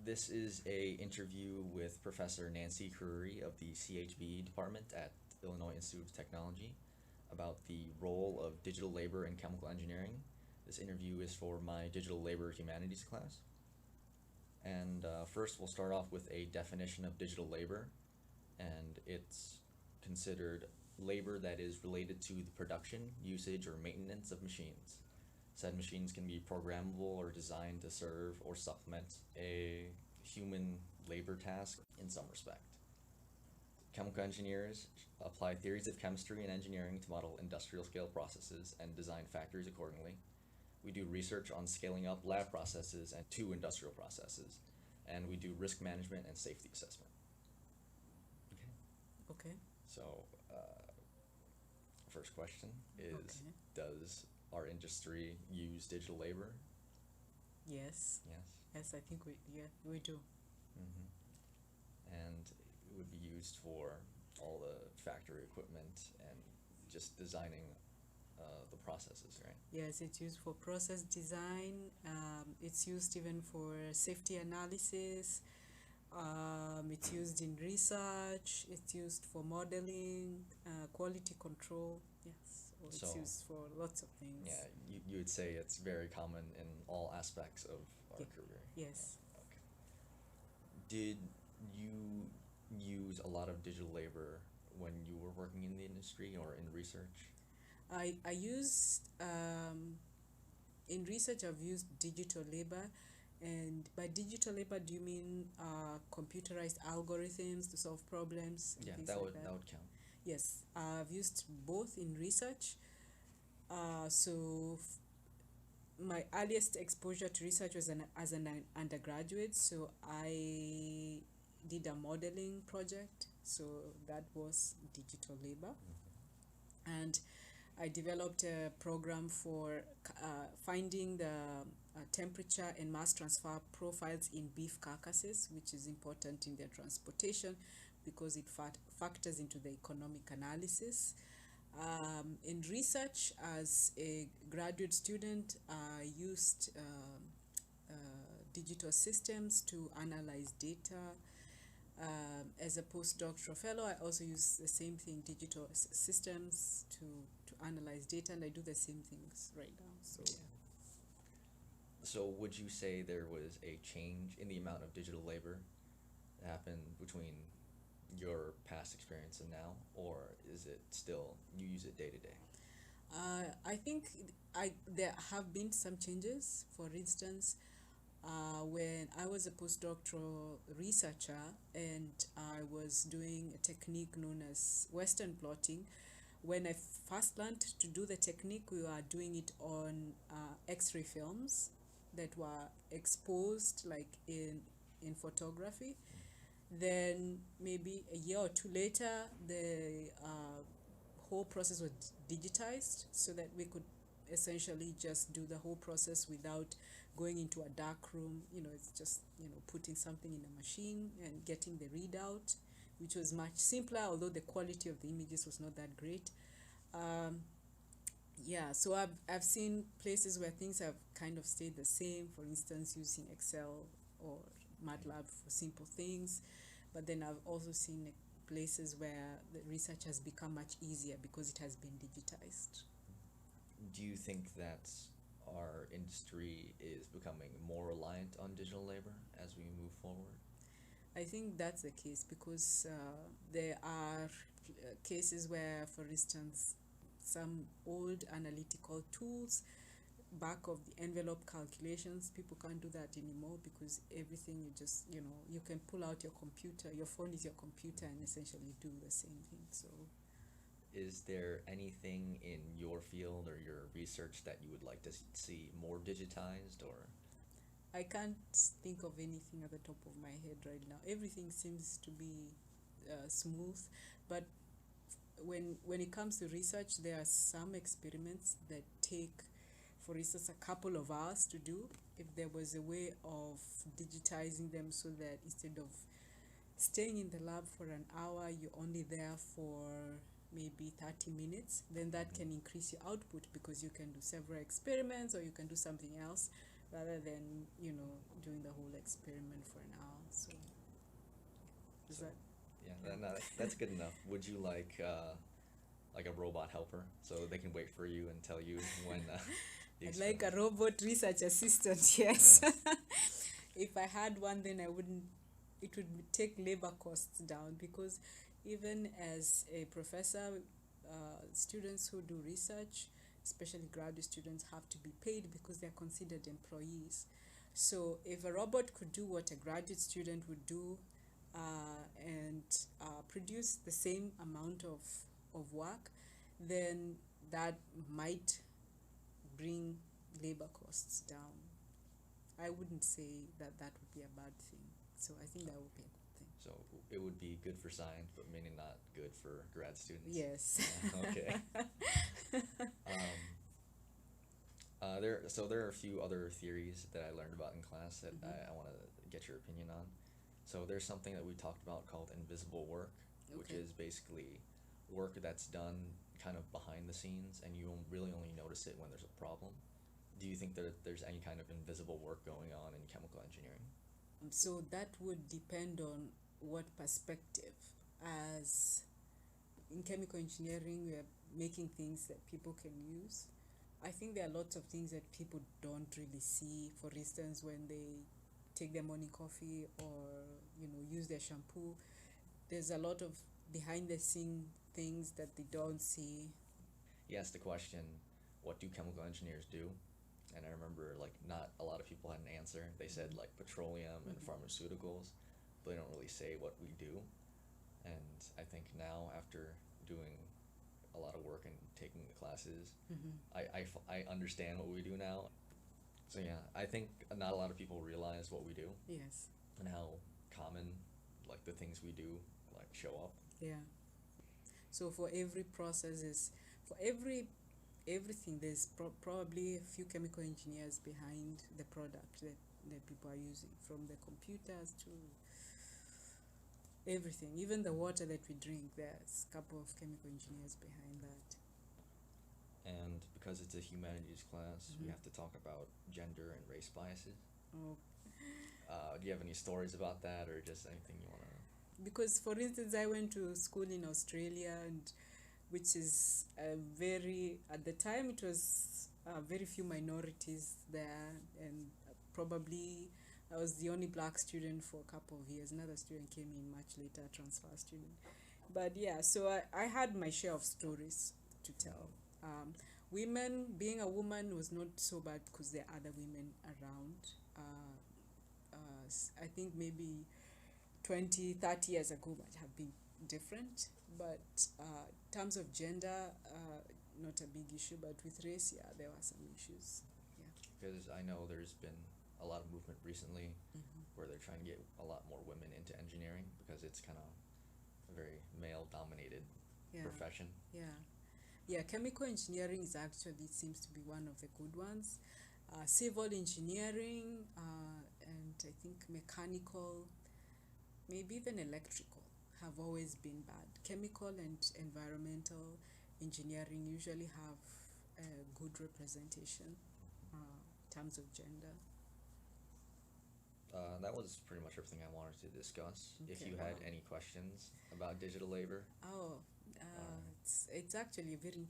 This is a interview with Professor Nancy Karuri of the CHBE department at Illinois Institute of Technology about the role of digital labor in chemical engineering. This interview is for my digital labor humanities class. And first we'll start off with a definition of digital labor, and it's considered labor that is related to the production, usage, or maintenance of machines. Said machines can be programmable or designed to serve or supplement a human labor task in some respect. Chemical engineers apply theories of chemistry and engineering to model industrial scale processes and design factories accordingly. We do research on scaling up lab processes and to industrial processes, and we do risk management and safety assessment. Okay. Okay. So, first question is, Okay. does our industry use digital labor? Yes. Yes. Yes, I think we do. And it would be used for all the factory equipment and just designing the processes, right? Yes, it's used for process design. It's used even for safety analysis. It's used in research. It's used for modeling, quality control. Yes, so it's So, used for lots of things. yeah, you would say it's very common in all aspects of our Yeah. career. Yes. Yeah, okay. Did you use a lot of digital labor when you were working in the industry or in research? I used in research. I've used digital labor, and by digital labor, do you mean computerized algorithms to solve problems and Yeah, things that like would that? that would count. Yes, I've used both in research. My earliest exposure to research was as an undergraduate, so I did a modeling project, so that was digital labor. And I developed a program for finding the temperature and mass transfer profiles in beef carcasses, which is important in their transportation because it factors into the economic analysis. In research, as a graduate student, I used digital systems to analyze data. As a postdoctoral fellow, I also use the same thing, digital systems to analyze data, and I do the same things right now. So Yeah. So would you say there was a change in the amount of digital labor that happened between your past experience and now, or is it still you use it day to day? I think there have been some changes. For instance, when I was a postdoctoral researcher and I was doing a technique known as Western plotting, when I first learned to do the technique, we were doing it on X-ray films that were exposed like in photography. Then maybe a year or two later, the whole process was digitized so that we could essentially just do the whole process without going into a dark room. It's just, putting something in a machine and getting the readout, which was much simpler, although the quality of the images was not that great. Yeah, so I've seen places where things have kind of stayed the same, for instance, using Excel or MATLAB for simple things. But then I've also seen places where the research has become much easier because it has been digitized. Do you think that our industry is becoming more reliant on digital labor as we move forward? I think that's the case because there are cases where, for instance, some old analytical tools, back of the envelope calculations, people can't do that anymore because everything you just, you can pull out your computer, your phone is your computer, and essentially do the same thing. So Is there anything in your field or your research that you would like to see more digitized or? I can't think of anything at the top of my head right now. Everything seems to be smooth, but when it comes to research, there are some experiments that take, for instance, a couple of hours to do. If there was a way of digitizing them so that instead of staying in the lab for an hour, you're only there for maybe 30 minutes, then that can increase your output because you can do several experiments or you can do something else rather than, doing the whole experiment for an hour. So, is So, that? yeah, Yeah. no, that's good enough. Would you like a robot helper so they can wait for you and tell you when the I'd like a experiment? robot research assistant, yes. Yeah. If I had one, then it would take labor costs down, because even as a professor, students who do research, especially graduate students, have to be paid because they're considered employees. So if a robot could do what a graduate student would do, and produce the same amount of work, then that might bring labor costs down. I wouldn't say that that would be a bad thing. So I think that would be a good thing. So it would be good for science, but maybe not good for grad students. Yes. Yeah, okay. There are a few other theories that I learned about in class that I want to get your opinion on. So there's something that we talked about called invisible work, which Okay. is basically work that's done kind of behind the scenes, and you really only notice it when there's a problem. Do you think that there's any kind of invisible work going on in chemical engineering? So that would depend on what perspective. As in chemical engineering, we are making things that people can use. I think there are lots of things that people don't really see. For instance, when they take their morning coffee, or use their shampoo, there's a lot of behind the scene things that they don't see. He asked the question, what do chemical engineers do? And I remember like not a lot of people had an answer. They said like petroleum and pharmaceuticals, but they don't really say what we do. And I think now, after doing a lot of work and taking the classes, I understand what we do now. So yeah, I think not a lot of people realize what we do Yes. and how common like the things we do like show up. Yeah. So for every process is for everything, there's probably a few chemical engineers behind the product that people are using, from the computers to everything, even the water that we drink. There's a couple of chemical engineers behind that. And because it's a humanities class, we have to talk about gender and race biases. Oh, Do you have any stories about that, or just anything you want to? because for instance, I went to school in Australia, and which is at the time it was very few minorities there, and probably I was the only black student for a couple of years. Another student came in much later, a transfer student. But yeah, so I had my share of stories to tell. Women, being a woman was not so bad because there are other women around. I think maybe 20, 30 years ago might have been different, but in terms of gender, not a big issue, but with race, yeah, there were some issues. Yeah. Because I know there's been a lot of movement recently where they're trying to get a lot more women into engineering because it's kind of a very male-dominated Yeah. profession. Yeah. Yeah, chemical engineering is actually, it seems to be one of the good ones. Civil engineering, and I think mechanical, maybe even electrical, have always been bad. Chemical and environmental engineering usually have a good representation in terms of gender. That was pretty much everything I wanted to discuss. If Okay, you had wow. any questions about digital labor, Oh, it's actually very